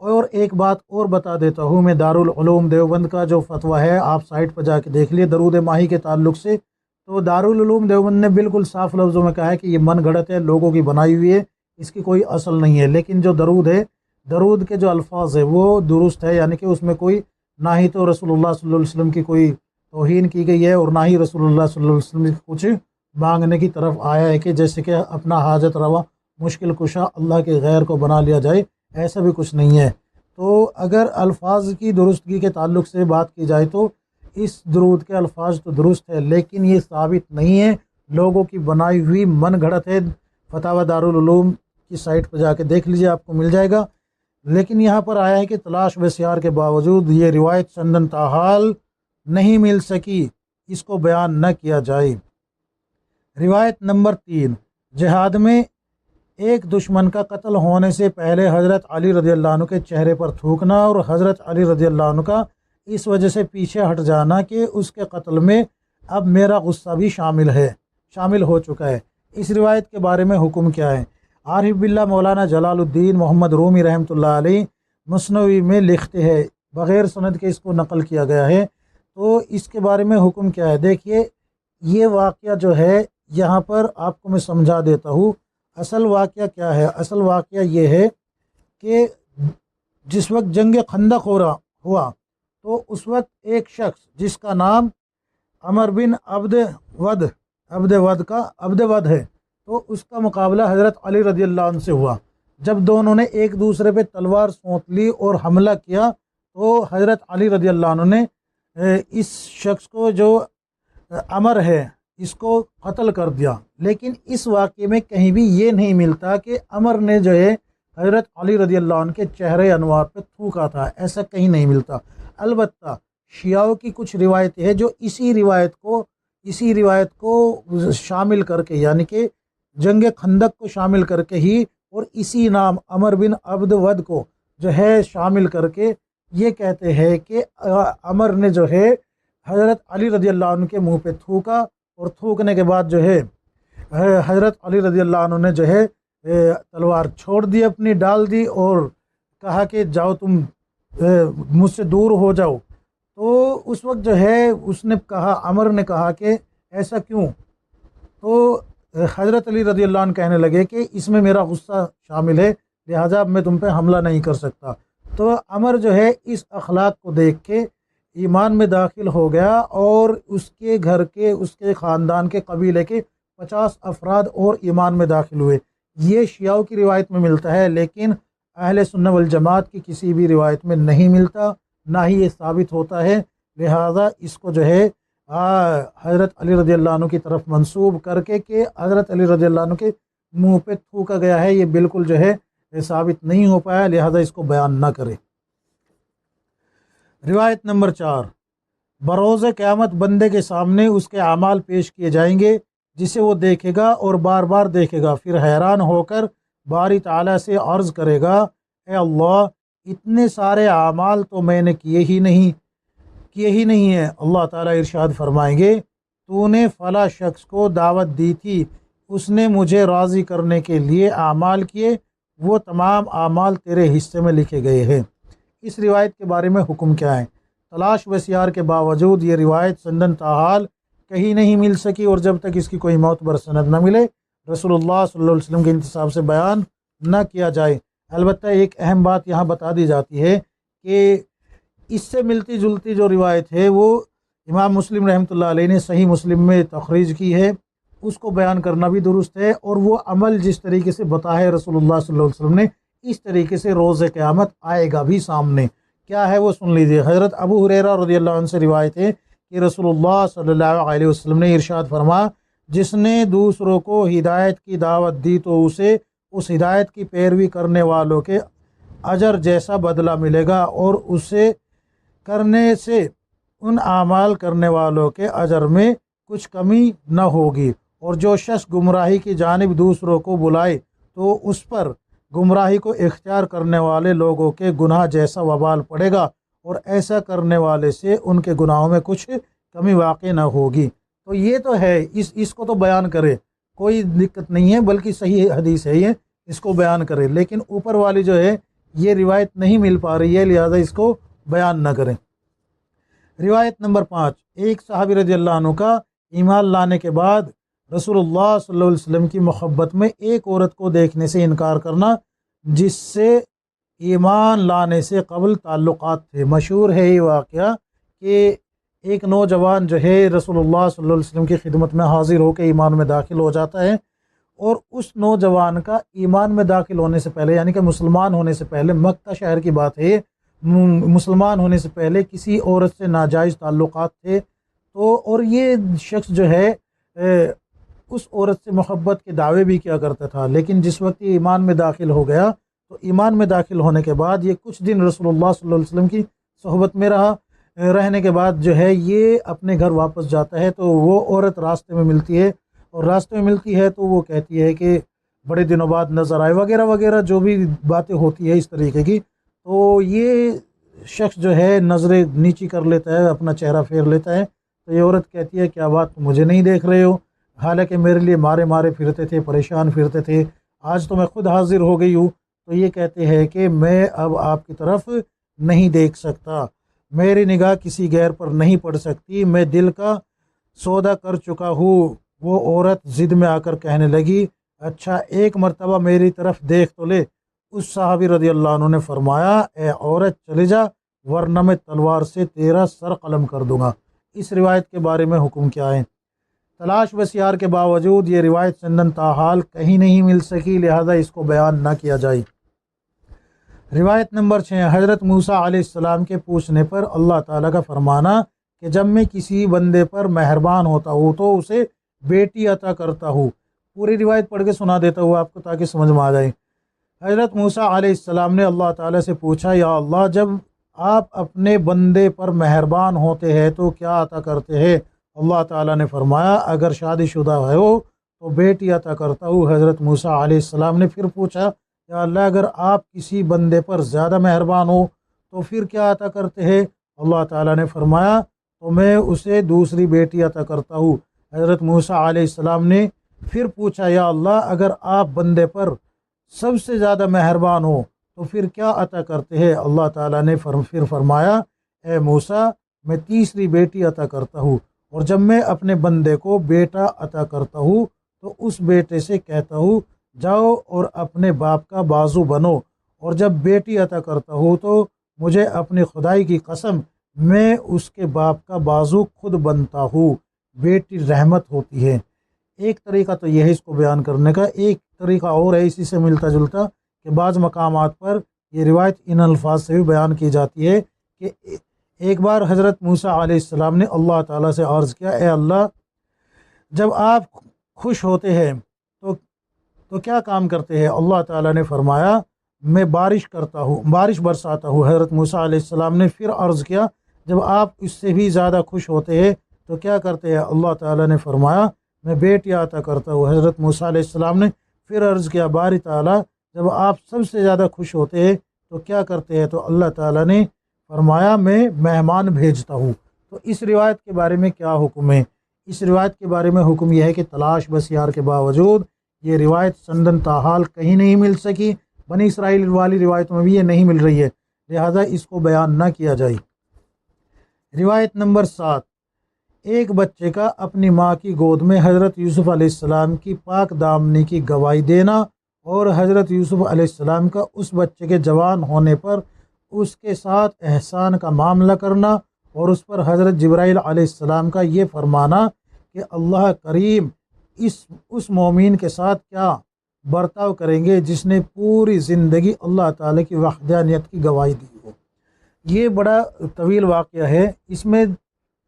اور ایک بات اور بتا دیتا ہوں میں، دارال علوم دیوبند کا جو فتویٰ ہے آپ سائٹ پر جا کے دیکھ لیے درود ماہی کے تعلق سے، تو دارالعلوم دیوبند نے بالکل صاف لفظوں میں کہا ہے کہ یہ من گھڑت ہے، لوگوں کی بنائی ہوئی ہے، اس کی کوئی اصل نہیں ہے۔ لیکن جو درود ہے، درود کے جو الفاظ ہے وہ درست ہے، یعنی کہ اس میں کوئی نہ ہی تو رسول اللہ صلی اللہ علیہ وسلم کی کوئی توہین کی گئی ہے اور نہ ہی رسول اللہ صلی اللہ علیہ وسلم کی کچھ مانگنے کی طرف آیا ہے کہ جیسے کہ اپنا حاجت روا مشکل کشا اللہ کے غیر کو بنا لیا جائے، ایسا بھی کچھ نہیں ہے۔ تو اگر الفاظ کی درستگی کے تعلق سے بات کی جائے تو اس درود کے الفاظ تو درست ہے، لیکن یہ ثابت نہیں ہے، لوگوں کی بنائی ہوئی من گھڑت ہے۔ فتاوی دارالعلوم کی سائٹ پہ جا کے دیکھ لیجیے، آپ کو مل جائے گا۔ لیکن یہاں پر آیا ہے کہ تلاش بسیار کے باوجود یہ روایت چندن تاحال نہیں مل سکی، اس کو بیان نہ کیا جائے۔ روایت نمبر 3، جہاد میں ایک دشمن کا قتل ہونے سے پہلے حضرت علی رضی اللہ عنہ کے چہرے پر تھوکنا اور حضرت علی رضی اللہ عنہ کا اس وجہ سے پیچھے ہٹ جانا کہ اس کے قتل میں اب میرا غصہ بھی شامل ہو چکا ہے، اس روایت کے بارے میں حکم کیا ہے؟ عارف باللہ مولانا جلال الدین محمد رومی رحمۃ اللہ علیہ مثنوی میں لکھتے ہیں، بغیر سند کے اس کو نقل کیا گیا ہے، تو اس کے بارے میں حکم کیا ہے؟ دیکھیے یہ واقعہ جو ہے یہاں پر آپ کو میں سمجھا دیتا ہوں۔ اصل واقعہ کیا ہے؟ اصل واقعہ یہ ہے کہ جس وقت جنگ خندق ہوا تو اس وقت ایک شخص جس کا نام عمر بن عبد ود ہے، تو اس کا مقابلہ حضرت علی رضی اللہ عنہ سے ہوا۔ جب دونوں نے ایک دوسرے پہ تلوار سونت لی اور حملہ کیا تو حضرت علی رضی اللہ عنہ نے اس شخص کو جو عمر ہے اس کو قتل کر دیا۔ لیکن اس واقعے میں کہیں بھی یہ نہیں ملتا کہ عمر نے جو ہے حضرت علی رضی اللہ عنہ کے چہرے انوار پہ تھوکا تھا، ایسا کہیں نہیں ملتا۔ البتہ شیعوں کی کچھ روایتیں ہیں جو اسی روایت کو شامل کر کے، یعنی کہ جنگ خندق کو شامل کر کے ہی اور اسی نام عمر بن عبد ود کو جو ہے شامل کر کے یہ کہتے ہیں کہ عمر نے جو ہے حضرت علی رضی اللہ عنہ کے منہ پہ تھوکا، اور تھوکنے کے بعد جو ہے حضرت علی رضی اللہ عنہ نے جو ہے تلوار چھوڑ دی، اپنی ڈال دی اور کہا کہ جاؤ تم مجھ سے دور ہو جاؤ۔ تو اس وقت جو ہے اس نے کہا، عمر نے کہا کہ ایسا کیوں؟ تو حضرت علی رضی اللہ عنہ کہنے لگے کہ اس میں میرا غصہ شامل ہے، لہٰذا میں تم پہ حملہ نہیں کر سکتا۔ تو عمر جو ہے اس اخلاق کو دیکھ کے ایمان میں داخل ہو گیا اور اس کے گھر کے، اس کے خاندان کے، قبیلے کے 50 افراد اور ایمان میں داخل ہوئے۔ یہ شیعوں کی روایت میں ملتا ہے، لیکن اہل سنت والجماعت کی کسی بھی روایت میں نہیں ملتا، نہ ہی یہ ثابت ہوتا ہے، لہذا اس کو جو ہے حضرت علی رضی اللہ عنہ کی طرف منسوب کر کے کہ حضرت علی رضی اللہ عنہ کے منہ پہ تھوکا گیا ہے، یہ بالکل جو ہے ثابت نہیں ہو پایا، لہذا اس کو بیان نہ کرے۔ روایت نمبر 4، بروز قیامت بندے کے سامنے اس کے اعمال پیش کیے جائیں گے جسے وہ دیکھے گا اور بار بار دیکھے گا، پھر حیران ہو کر باری تعالیٰ سے عرض کرے گا، اے اللہ اتنے سارے اعمال تو میں نے کیے ہی نہیں ہیں۔ اللہ تعالیٰ ارشاد فرمائیں گے، تو نے فلاں شخص کو دعوت دی تھی، اس نے مجھے راضی کرنے کے لیے اعمال کیے، وہ تمام اعمال تیرے حصے میں لکھے گئے ہیں۔ اس روایت کے بارے میں حکم کیا ہے؟ تلاش بسیار کے باوجود یہ روایت سندن تاحال کہیں نہیں مل سکی، اور جب تک اس کی کوئی معتبر سند نہ ملے رسول اللہ صلی اللہ علیہ وسلم کے انتصاب سے بیان نہ کیا جائے۔ البتہ ایک اہم بات یہاں بتا دی جاتی ہے کہ اس سے ملتی جلتی جو روایت ہے وہ امام مسلم رحمۃ اللہ علیہ نے صحیح مسلم میں تخریج کی ہے، اس کو بیان کرنا بھی درست ہے، اور وہ عمل جس طریقے سے بتایا رسول اللہ صلی اللہ علیہ وسلم نے اس طریقے سے روز قیامت آئے گا بھی سامنے۔ کیا ہے وہ سن لیجیے۔ حضرت ابو ہریرہ رضی اللہ عنہ سے روایت ہے کہ رسول اللہ صلی اللہ علیہ وسلم نے ارشاد فرمایا، جس نے دوسروں کو ہدایت کی دعوت دی تو اسے اس ہدایت کی پیروی کرنے والوں کے اجر جیسا بدلہ ملے گا، اور اسے کرنے سے ان اعمال کرنے والوں کے اجر میں کچھ کمی نہ ہوگی، اور جو شخص گمراہی کی جانب دوسروں کو بلائے تو اس پر گمراہی کو اختیار کرنے والے لوگوں کے گناہ جیسا وبال پڑے گا، اور ایسا کرنے والے سے ان کے گناہوں میں کچھ کمی واقع نہ ہوگی۔ تو یہ تو ہے، اس کو تو بیان کرے، کوئی دقت نہیں ہے، بلکہ صحیح حدیث ہے یہ، اس کو بیان کرے۔ لیکن اوپر والی جو ہے یہ روایت نہیں مل پا رہی ہے، لہذا اس کو بیان نہ کریں۔ روایت نمبر 5، ایک صحابی رضی اللہ عنہ کا ایمان لانے کے بعد رسول اللہ صلی اللہ علیہ وسلم کی محبت میں ایک عورت کو دیکھنے سے انکار کرنا جس سے ایمان لانے سے قبل تعلقات تھے۔ مشہور ہے یہ واقعہ کہ ایک نوجوان جو ہے رسول اللہ صلی اللہ علیہ وسلم کی خدمت میں حاضر ہو کے ایمان میں داخل ہو جاتا ہے، اور اس نوجوان کا ایمان میں داخل ہونے سے پہلے، یعنی کہ مسلمان ہونے سے پہلے، مکہ شہر کی بات ہے، مسلمان ہونے سے پہلے کسی عورت سے ناجائز تعلقات تھے، تو اور یہ شخص جو ہے اس عورت سے محبت کے دعوے بھی کیا کرتا تھا، لیکن جس وقت یہ ایمان میں داخل ہو گیا تو ایمان میں داخل ہونے کے بعد یہ کچھ دن رسول اللہ صلی اللہ علیہ وسلم کی صحبت میں رہنے کے بعد جو ہے یہ اپنے گھر واپس جاتا ہے، تو وہ عورت راستے میں ملتی ہے، اور راستے میں ملتی ہے تو وہ کہتی ہے کہ بڑے دنوں بعد نظر آئے وغیرہ وغیرہ جو بھی باتیں ہوتی ہے اس طریقے کی، تو یہ شخص جو ہے نظریں نیچی کر لیتا ہے، اپنا چہرہ پھیر لیتا ہے، تو یہ عورت کہتی ہے کیا بات مجھے نہیں دیکھ رہے ہو، حالانکہ میرے لیے مارے مارے پھرتے تھے، پریشان پھرتے تھے، آج تو میں خود حاضر ہو گئی ہوں۔ تو یہ کہتے ہیں کہ میں اب آپ کی طرف نہیں دیکھ سکتا، میری نگاہ کسی غیر پر نہیں پڑ سکتی، میں دل کا سودا کر چکا ہوں۔ وہ عورت ضد میں آ کر کہنے لگی اچھا ایک مرتبہ میری طرف دیکھ تو لے۔ اس صحابی رضی اللہ عنہ نے فرمایا اے عورت چلے جا ورنہ میں تلوار سے تیرا سر قلم کر دوں گا۔ اس روایت کے بارے میں حکم کیا ہے؟ تلاش بسیار کے باوجود یہ روایت سندن تاحال کہیں نہیں مل سکی، لہذا اس کو بیان نہ کیا جائے۔ روایت نمبر 6، حضرت موسیٰ علیہ السلام کے پوچھنے پر اللہ تعالیٰ کا فرمانا کہ جب میں کسی بندے پر مہربان ہوتا ہوں تو اسے بیٹی عطا کرتا ہوں۔ پوری روایت پڑھ کے سنا دیتا ہوں آپ کو تاکہ سمجھ میں آ جائے۔ حضرت موسیٰ علیہ السلام نے اللہ تعالیٰ سے پوچھا یا اللہ جب آپ اپنے بندے پر مہربان ہوتے ہیں تو کیا عطا کرتے ہیں؟ اللہ تعالیٰ نے فرمایا اگر شادی شدہ ہو تو بیٹی عطا کرتا ہوں۔ حضرت موسیٰ علیہ السلام نے پھر پوچھا یا اللہ اگر آپ کسی بندے پر زیادہ مہربان ہو تو پھر کیا عطا کرتے ہیں؟ اللہ تعالیٰ نے فرمایا تو میں اسے دوسری بیٹی عطا کرتا ہوں۔ حضرت موسیٰ علیہ السلام نے پھر پوچھا یا اللہ اگر آپ بندے پر سب سے زیادہ مہربان ہو تو پھر کیا عطا کرتے ہیں؟ اللہ تعالیٰ نے پھر فرمایا اے موسیٰ میں تیسری بیٹی عطا کرتا ہوں، اور جب میں اپنے بندے کو بیٹا عطا کرتا ہوں تو اس بیٹے سے کہتا ہوں جاؤ اور اپنے باپ کا بازو بنو، اور جب بیٹی عطا کرتا ہوں تو مجھے اپنی خدائی کی قسم میں اس کے باپ کا بازو خود بنتا ہوں۔ بیٹی رحمت ہوتی ہے۔ ایک طریقہ تو یہ ہے اس کو بیان کرنے کا، ایک طریقہ اور ہے اسی سے ملتا جلتا کہ بعض مقامات پر یہ روایت ان الفاظ سے بھی بیان کی جاتی ہے کہ ایک بار حضرت موسیٰ علیہ السلام نے اللہ تعالیٰ سے عرض کیا اے اللہ جب آپ خوش ہوتے ہیں تو کیا کام کرتے ہیں؟ اللہ تعالیٰ نے فرمایا میں بارش کرتا ہوں، بارش برساتا ہوں۔ حضرت موسیٰ علیہ السلام نے پھر عرض کیا جب آپ اس سے بھی زیادہ خوش ہوتے ہیں تو کیا کرتے ہیں؟ اللہ تعالیٰ نے فرمایا میں بیٹی عطا کرتا ہوں۔ حضرت موسیٰ علیہ السلام نے پھر عرض کیا باری تعالیٰ جب آپ سب سے زیادہ خوش ہوتے ہیں تو کیا کرتے ہیں؟ تو اللہ تعالیٰ نے فرمایا میں مہمان بھیجتا ہوں۔ تو اس روایت کے بارے میں کیا حکم ہے؟ اس روایت کے بارے میں حکم یہ ہے کہ تلاش بسیار کے باوجود یہ روایت سندن تاحال کہیں نہیں مل سکی، بنی اسرائیل والی روایتوں میں بھی یہ نہیں مل رہی ہے، لہذا اس کو بیان نہ کیا جائے۔ روایت نمبر 7، ایک بچے کا اپنی ماں کی گود میں حضرت یوسف علیہ السلام کی پاک دامنی کی گواہی دینا اور حضرت یوسف علیہ السلام کا اس بچے کے جوان ہونے پر اس کے ساتھ احسان کا معاملہ کرنا اور اس پر حضرت جبرائیل علیہ السلام کا یہ فرمانا کہ اللہ کریم اس مومن کے ساتھ کیا برتاؤ کریں گے جس نے پوری زندگی اللہ تعالیٰ کی وحدانیت کی گواہی دی ہو۔ یہ بڑا طویل واقعہ ہے، اس میں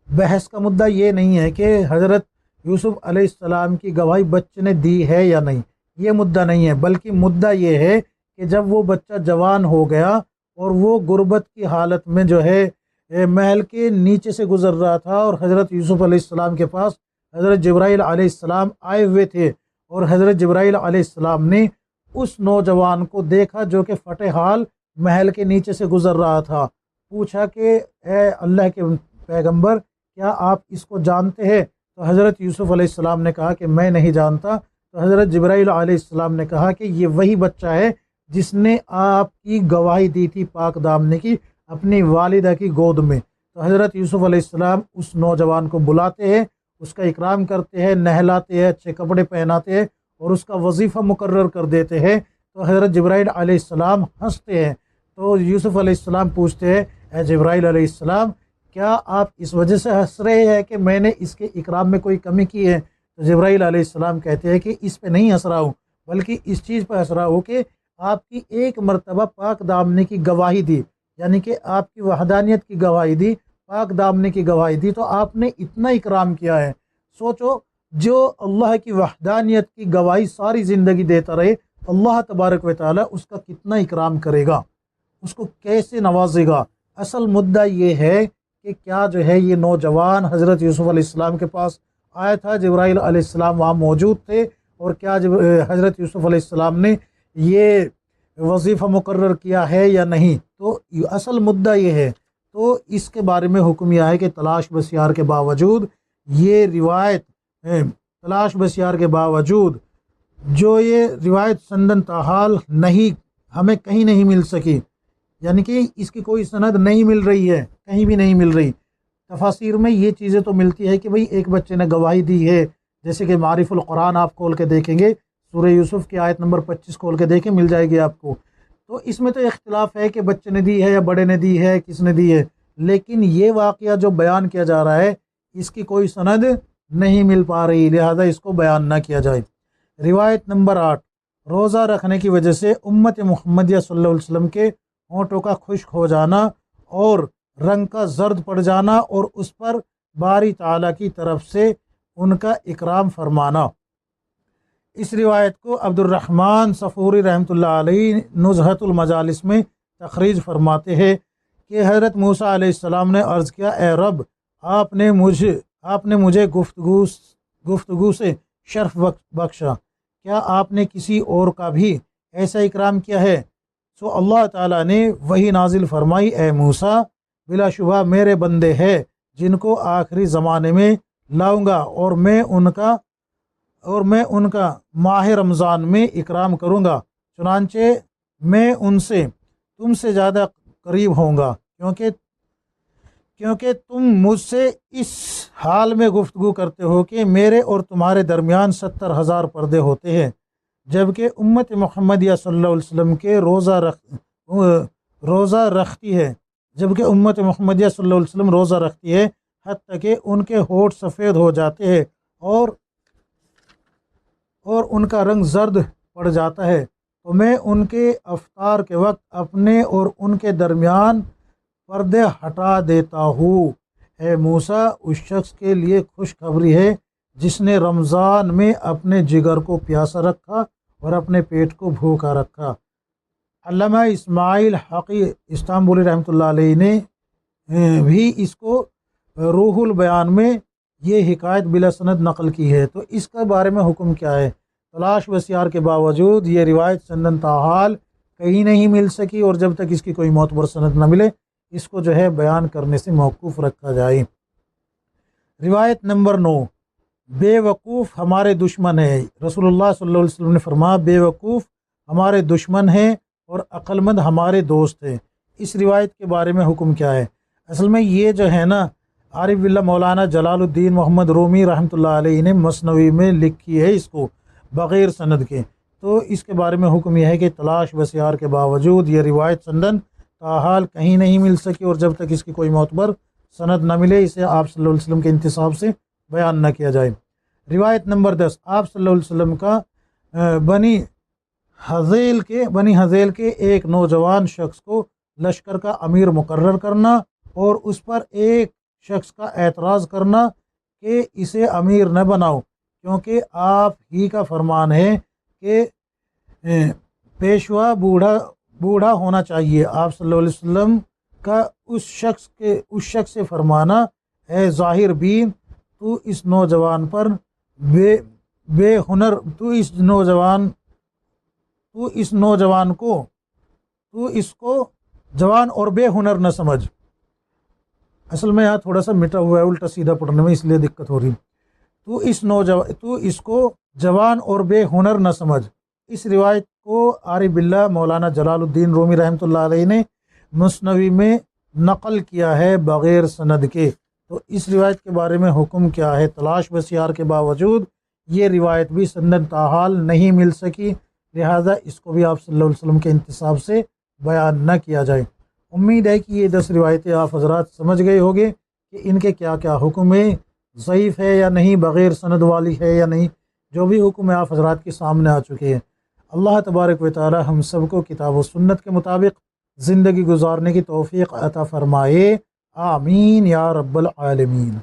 بحث کا مدعا یہ نہیں ہے کہ حضرت یوسف علیہ السلام کی گواہی بچے نے دی ہے یا نہیں، یہ مدعا نہیں ہے، بلکہ مدعا یہ ہے کہ جب وہ بچہ جوان ہو گیا اور وہ غربت کی حالت میں جو ہے محل کے نیچے سے گزر رہا تھا اور حضرت یوسف علیہ السلام کے پاس حضرت جبرائیل علیہ السلام آئے ہوئے تھے، اور حضرت جبرائیل علیہ السلام نے اس نوجوان کو دیکھا جو کہ فتح حال محل کے نیچے سے گزر رہا تھا، پوچھا کہ اے اللہ کے پیغمبر کیا آپ اس کو جانتے ہیں؟ تو حضرت یوسف علیہ السلام نے کہا کہ میں نہیں جانتا۔ تو حضرت جبرائیل علیہ السلام نے کہا کہ یہ وہی بچہ ہے جس نے آپ کی گواہی دی تھی پاک دامنی کی اپنی والدہ کی گود میں۔ تو حضرت یوسف علیہ السلام اس نوجوان کو بلاتے ہیں، اس کا اکرام کرتے ہیں، نہلاتے ہیں، اچھے کپڑے پہناتے ہیں اور اس کا وظیفہ مقرر کر دیتے ہیں۔ تو حضرت جبرائیل علیہ السلام ہنستے ہیں۔ تو یوسف علیہ السلام پوچھتے ہیں، اے جبرائیل علیہ السلام، کیا آپ اس وجہ سے ہنس رہے ہیں کہ میں نے اس کے اکرام میں کوئی کمی کی ہے؟ تو جبرائیل علیہ السلام کہتے ہیں کہ اس پہ نہیں ہنس رہا ہوں، بلکہ اس چیز پہ ہنس رہا ہوں کہ آپ کی ایک مرتبہ پاک دامنی کی گواہی دی، یعنی کہ آپ کی وحدانیت کی گواہی دی، پاک دامنی کی گواہی دی، تو آپ نے اتنا اکرام کیا ہے۔ سوچو، جو اللہ کی وحدانیت کی گواہی ساری زندگی دیتا رہے، اللہ تبارک و تعالی اس کا کتنا اکرام کرے گا، اس کو کیسے نوازے گا۔ اصل مدعا یہ ہے کہ کیا جو ہے یہ نوجوان حضرت یوسف علیہ السلام کے پاس آیا تھا، جبرائیل علیہ السلام وہاں موجود تھے، اور کیا حضرت یوسف علیہ السلام نے یہ وظیفہ مقرر کیا ہے یا نہیں؟ تو اصل مدعا یہ ہے۔ تو اس کے بارے میں حکم یہ ہے کہ تلاش بسیار کے باوجود یہ روایت تلاش بسیار کے باوجود جو یہ روایت سندن تاحال نہیں، ہمیں کہیں نہیں مل سکی، یعنی کہ اس کی کوئی سند نہیں مل رہی ہے، کہیں بھی نہیں مل رہی۔ تفاسیر میں یہ چیزیں تو ملتی ہے کہ بھئی ایک بچے نے گواہی دی ہے، جیسے کہ معارف القرآن آپ کھول کے دیکھیں گے، سورہ یوسف کی آیت نمبر 25 کھول کے دیکھیں، مل جائے گی آپ کو۔ تو اس میں تو اختلاف ہے کہ بچے نے دی ہے یا بڑے نے دی ہے، کس نے دی ہے، لیکن یہ واقعہ جو بیان کیا جا رہا ہے اس کی کوئی سند نہیں مل پا رہی، لہذا اس کو بیان نہ کیا جائے۔ روایت نمبر 8، روزہ رکھنے کی وجہ سے امت محمدیہ صلی اللہ علیہ وسلم کے ہونٹوں کا خشک ہو جانا اور رنگ کا زرد پڑ جانا، اور اس پر باری تعالیٰ کی طرف سے ان کا اکرام فرمانا۔ اس روایت کو عبد الرحمن صفوری رحمۃ اللہ علیہ نزہۃ المجالس میں تخریج فرماتے ہیں کہ حضرت موسیٰ علیہ السلام نے عرض کیا، اے رب، آپ نے مجھے گفتگو سے شرف بخشا، کیا آپ نے کسی اور کا بھی ایسا اکرام کیا ہے؟ سو اللہ تعالیٰ نے وہی نازل فرمائی، اے موسیٰ، بلا شبہ میرے بندے ہیں جن کو آخری زمانے میں لاؤں گا، اور میں ان کا ماہ رمضان میں اکرام کروں گا، چنانچہ میں ان سے تم سے زیادہ قریب ہوں گا، کیونکہ تم مجھ سے اس حال میں گفتگو کرتے ہو کہ میرے اور تمہارے درمیان 70,000 پردے ہوتے ہیں، جبکہ امت محمدیہ صلی اللہ علیہ وسلم کے روزہ رکھتی ہے، جبکہ امت محمدیہ صلی اللہ علیہ وسلم روزہ رکھتی ہے، حتیٰ کہ ان کے ہونٹ سفید ہو جاتے ہیں اور ان کا رنگ زرد پڑ جاتا ہے، تو میں ان کے افطار کے وقت اپنے اور ان کے درمیان پردے ہٹا دیتا ہوں۔ اے موسیٰ، اس شخص کے لیے خوشخبری ہے جس نے رمضان میں اپنے جگر کو پیاسا رکھا اور اپنے پیٹ کو بھوکا رکھا۔ علامہ اسماعیل حقی استانبولی رحمۃ اللہ علیہ نے بھی اس کو روح البیان میں یہ حکایت بلا سند نقل کی ہے۔ تو اس کے بارے میں حکم کیا ہے؟ تلاش بسیار کے باوجود یہ روایت سندن تاحال کہیں نہیں مل سکی، اور جب تک اس کی کوئی معتبر سند نہ ملے اس کو جو ہے بیان کرنے سے موقوف رکھا جائے۔ روایت نمبر 9، بے وقوف ہمارے دشمن ہیں۔ رسول اللہ صلی اللہ علیہ وسلم نے فرمایا، بے وقوف ہمارے دشمن ہیں اور عقل مند ہمارے دوست ہیں۔ اس روایت کے بارے میں حکم کیا ہے؟ اصل میں یہ جو ہے نا، عارف باللہ مولانا جلال الدین محمد رومی رحمۃ اللہ علیہ نے مثنوی میں لکھی ہے اس کو بغیر سند کے۔ تو اس کے بارے میں حکم یہ ہے کہ تلاش بسیار کے باوجود یہ روایت سندن تاحال کہیں نہیں مل سکی، اور جب تک اس کی کوئی معتبر سند نہ ملے اسے آپ صلی اللہ علیہ وسلم کے انتصاب سے بیان نہ کیا جائے۔ روایت نمبر 10، آپ صلی اللہ علیہ وسلم کا بنی حذیل کے ایک نوجوان شخص کو لشکر کا امیر مقرر کرنا اور اس پر ایک شخص کا اعتراض کرنا کہ اسے امیر نہ بناؤ، کیونکہ آپ ہی کا فرمان ہے کہ پیشوا بوڑھا ہونا چاہیے۔ آپ صلی اللہ علیہ وسلم کا اس شخص سے فرمانا، اے ظاہر بین، تو اس نوجوان پر بے ہنر تو اس کو جوان اور بے ہنر نہ سمجھ۔ اصل میں یہاں تھوڑا سا مٹا ہوا ہے الٹا سیدھا پڑھنے میں، اس لیے دقت ہو رہی۔ تو اس کو جوان اور بے ہنر نہ سمجھ۔ اس روایت کو عارف باللہ مولانا جلال الدین رومی رحمۃ اللہ علیہ نے مثنوی میں نقل کیا ہے بغیر سند کے۔ تو اس روایت کے بارے میں حکم کیا ہے؟ تلاش بسیار کے باوجود یہ روایت بھی سندن تاحال نہیں مل سکی، لہٰذا اس کو بھی آپ صلی اللہ علیہ وسلم کے انتصاب سے بیان نہ کیا جائے۔ امید ہے کہ یہ 10 روایتیں آپ حضرات سمجھ گئے ہوگے کہ ان کے کیا کیا حکم ہے، ضعیف ہے یا نہیں، بغیر سند والی ہے یا نہیں، جو بھی حکم ہے آپ حضرات کے سامنے آ چکے ہیں۔ اللہ تبارک و تعالی ہم سب کو کتاب و سنت کے مطابق زندگی گزارنے کی توفیق عطا فرمائے، آمین یا رب العالمین۔